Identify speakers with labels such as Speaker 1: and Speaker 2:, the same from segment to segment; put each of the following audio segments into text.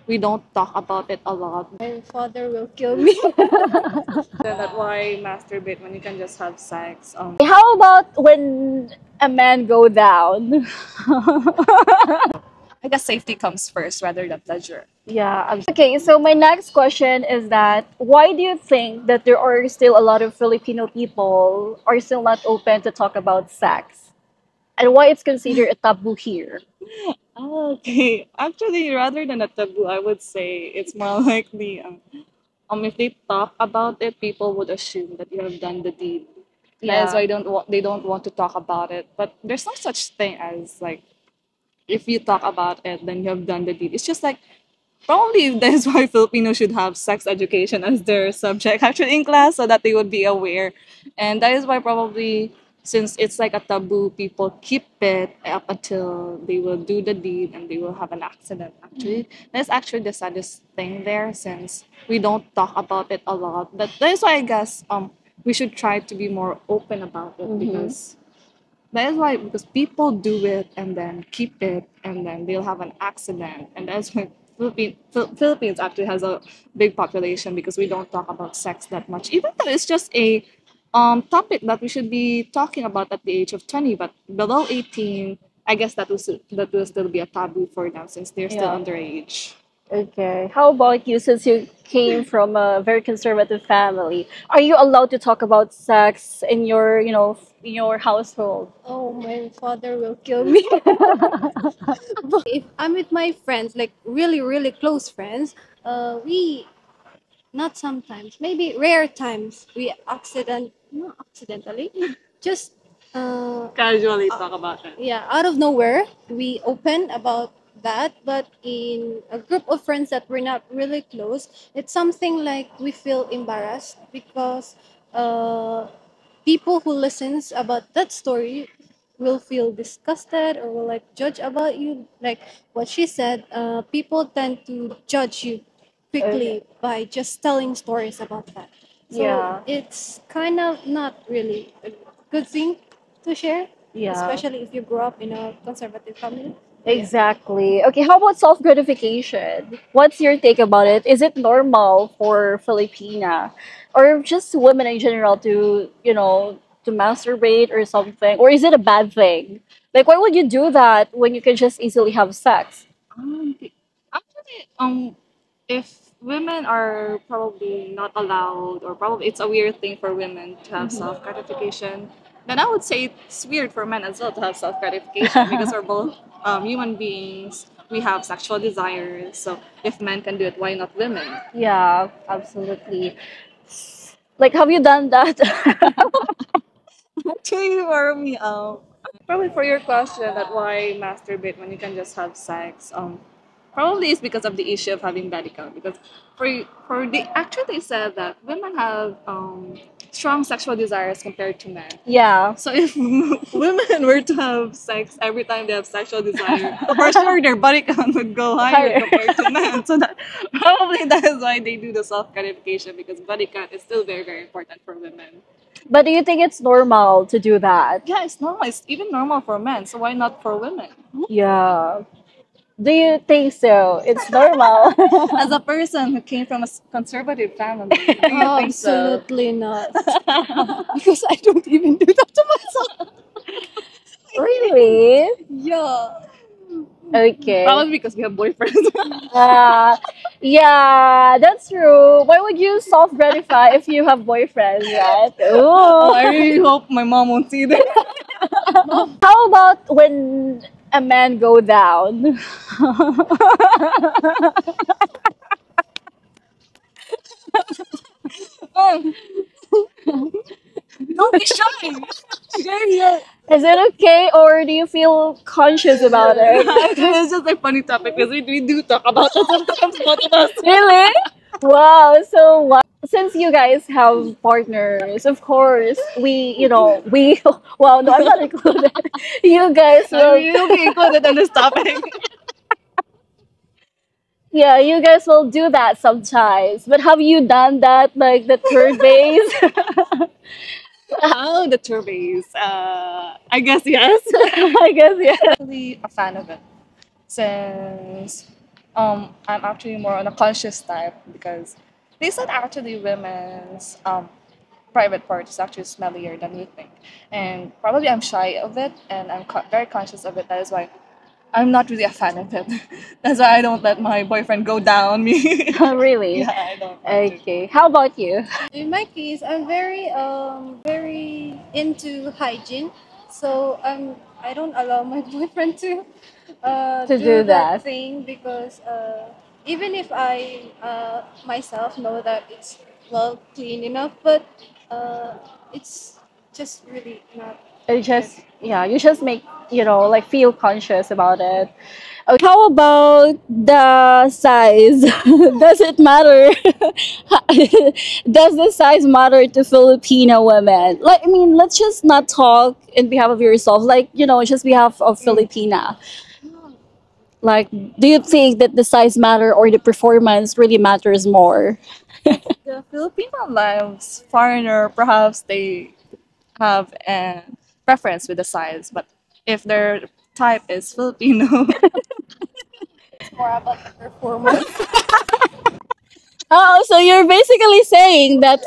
Speaker 1: we don't talk about it a lot.
Speaker 2: My father will kill me.
Speaker 1: Then that's why masturbate when you can just have sex.
Speaker 3: How about when a man go down?
Speaker 1: I guess safety comes first rather than pleasure.
Speaker 3: Yeah, okay, so my next question is that why do you think that there are still a lot of Filipino people are still not open to talk about sex? And why it's considered a taboo here?
Speaker 1: Okay, actually, rather than a taboo, I would say it's more likely if they talk about it, people would assume that you have done the deed. That is
Speaker 3: Yeah.
Speaker 1: why they don't want to talk about it. But there's no such thing as like if you talk about it, then you have done the deed. It's just like probably that is why Filipinos should have sex education as their subject actually in class so that they would be aware. And that is why probably since it's like a taboo, people keep it up until they will do the deed and they will have an accident actually. That's actually the saddest thing there since we don't talk about it a lot. But that is why I guess we should try to be more open about it
Speaker 3: Mm-hmm.
Speaker 1: because that is why because people do it and then keep it and then they'll have an accident and that's why Philippines actually has a big population because we don't talk about sex that much even though it's just a topic that we should be talking about at the age of 20 but below 18 I guess that will still be a taboo for them since they're still
Speaker 3: Yeah.
Speaker 1: underage.
Speaker 3: Okay. How about you, since you came from a very conservative family? Are you allowed to talk about sex in your, in your household?
Speaker 2: Oh, my father will kill me. But if I'm with my friends, like really, really close friends, we not sometimes, maybe rare times, we not accidentally, just
Speaker 1: Casually talk about it.
Speaker 2: yeah, out of nowhere, we open about that. But in a group of friends that we're not really close, it's something like we feel embarrassed because uh, people who listens about that story will feel disgusted or will like judge about you. Like what she said, people tend to judge you
Speaker 3: Okay.
Speaker 2: quickly by just telling stories about that. So
Speaker 3: Yeah.
Speaker 2: it's kind of not really a good thing to share,
Speaker 3: Yeah.
Speaker 2: especially if you grew up in a conservative family. Yeah.
Speaker 3: Exactly. Okay, how about self gratification? What's your take about it? Is it normal for Filipina or just women in general to, to masturbate or something? Or is it a bad thing? Like, why would you do that when you can just easily have sex?
Speaker 1: Actually, if women are probably not allowed, or probably it's a weird thing for women to have self gratification, then I would say it's weird for men as well to have self gratification because we're both human beings. We have sexual desires. So if men can do it, why not women?
Speaker 3: Yeah, absolutely. Like, have you done that?
Speaker 1: Actually, for me, probably for your question that why masturbate when you can just have sex, probably it's because of the issue of having body count. Because for the actually they said that women have strong sexual desires compared to men.
Speaker 3: Yeah.
Speaker 1: So if women were to have sex every time they have sexual desire, for sure their body count would go higher
Speaker 3: Higher.
Speaker 1: compared to men. So that probably that is why they do the self gratification because body count is still very very important for women.
Speaker 3: But do you think it's normal to do that?
Speaker 1: Yeah, it's normal. It's even normal for men. So why not for women?
Speaker 3: Yeah. Do you think so? It's normal.
Speaker 1: As a person who came from a conservative family, do you think so?
Speaker 2: Absolutely not. Because I don't even do that to myself.
Speaker 3: Really?
Speaker 2: Yeah.
Speaker 3: Okay.
Speaker 1: Probably because we have boyfriends.
Speaker 3: Uh, yeah, that's true. Why would you self gratify if you have boyfriends, right?
Speaker 1: Oh,
Speaker 3: Ooh.
Speaker 1: I really hope my mom won't see this.
Speaker 3: How about when a man go down?
Speaker 1: Oh, don't be shy. Share your.
Speaker 3: Is it okay, or do you feel conscious about it?
Speaker 1: Actually, it's just a funny topic because we do talk about it sometimes, both of us.
Speaker 3: Really? Wow. So since you guys have partners, of course, well, no, I'm not included. You guys
Speaker 1: I
Speaker 3: will,
Speaker 1: mean, you'll be included in this topic.
Speaker 3: yeah, you guys will do that sometimes. But have you done that, like the third base?
Speaker 1: Oh, the turbays. I guess yes.
Speaker 3: I guess, yeah.
Speaker 1: Really a fan of it since I'm actually more on a conscious type because they said actually women's private part is actually smellier than you think, and probably I'm shy of it, and I'm very conscious of it. That is why I'm not really a fan of it. That's why I don't let my boyfriend go down me.
Speaker 3: Really?
Speaker 1: Yeah, I don't want to.
Speaker 3: Okay. How about you?
Speaker 2: In my case, I'm very into hygiene, so I don't allow my boyfriend to
Speaker 3: To
Speaker 2: do
Speaker 3: do
Speaker 2: that
Speaker 3: that.
Speaker 2: thing because even if I myself know that it's well clean enough, but it's just really not
Speaker 3: It
Speaker 2: good.
Speaker 3: just, yeah, you just make, like feel conscious about it. Okay, how about the size? Does it matter? Does the size matter to Filipino women? Like, I mean, let's just not talk in behalf of yourself, like, just behalf of Filipina. Like, do you think that the size matter or the performance really matters more?
Speaker 1: The Filipino lives foreigner, perhaps they have a preference with the size, but if their type is Filipino,
Speaker 2: It's more about the performance.
Speaker 3: Oh, so you're basically saying that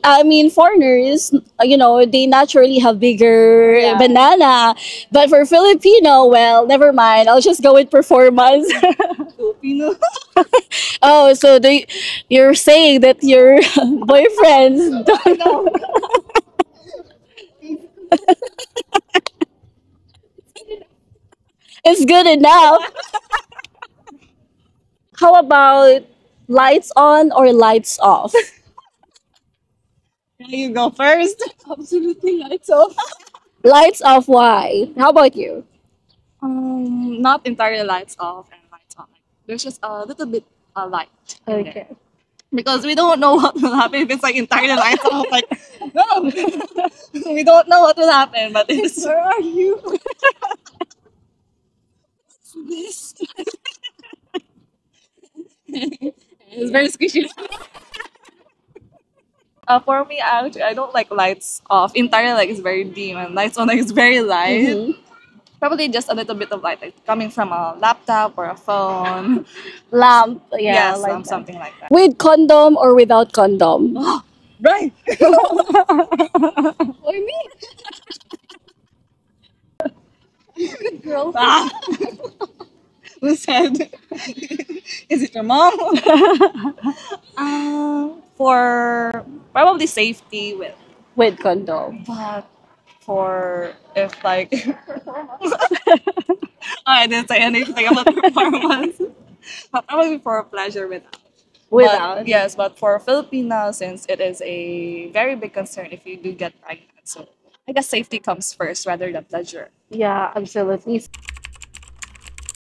Speaker 3: I mean, foreigners, they naturally have bigger
Speaker 1: yeah,
Speaker 3: banana, but for Filipino, well, never mind. I'll just go with performance.
Speaker 1: Filipino.
Speaker 3: Oh, so you're saying that your boyfriends don't,
Speaker 1: No.
Speaker 3: is good enough. How about lights on or lights off?
Speaker 1: You go first.
Speaker 2: Absolutely lights off.
Speaker 3: Lights off. Why? How about you?
Speaker 1: Not entirely lights off and lights on. Like, there's just a little bit light in there
Speaker 3: Okay.
Speaker 1: because we don't know what will happen if it's like entirely lights off. Like, no, we don't know what will happen. But it's
Speaker 2: Where are you?
Speaker 1: this. It's very squishy. For me, actually, I don't like lights off. Entirely, like it's very dim, and lights on, like it's very light.
Speaker 3: Mm-hmm.
Speaker 1: Probably just a little bit of light, like coming from a laptop or a phone.
Speaker 3: Lamp. Yeah,
Speaker 1: Yes,
Speaker 3: like that.
Speaker 1: something like that.
Speaker 3: With condom or without condom?
Speaker 1: Right.
Speaker 2: Or me? Good girl.
Speaker 1: Ah, who said? Is it your mom? For probably safety with,
Speaker 3: With condom.
Speaker 1: but for if like I didn't say anything about performance, but probably for pleasure without. But
Speaker 3: Without.
Speaker 1: yes, but for Filipinas, since it is a very big concern if you do get pregnant, so I guess safety comes first rather than pleasure.
Speaker 3: Yeah, absolutely.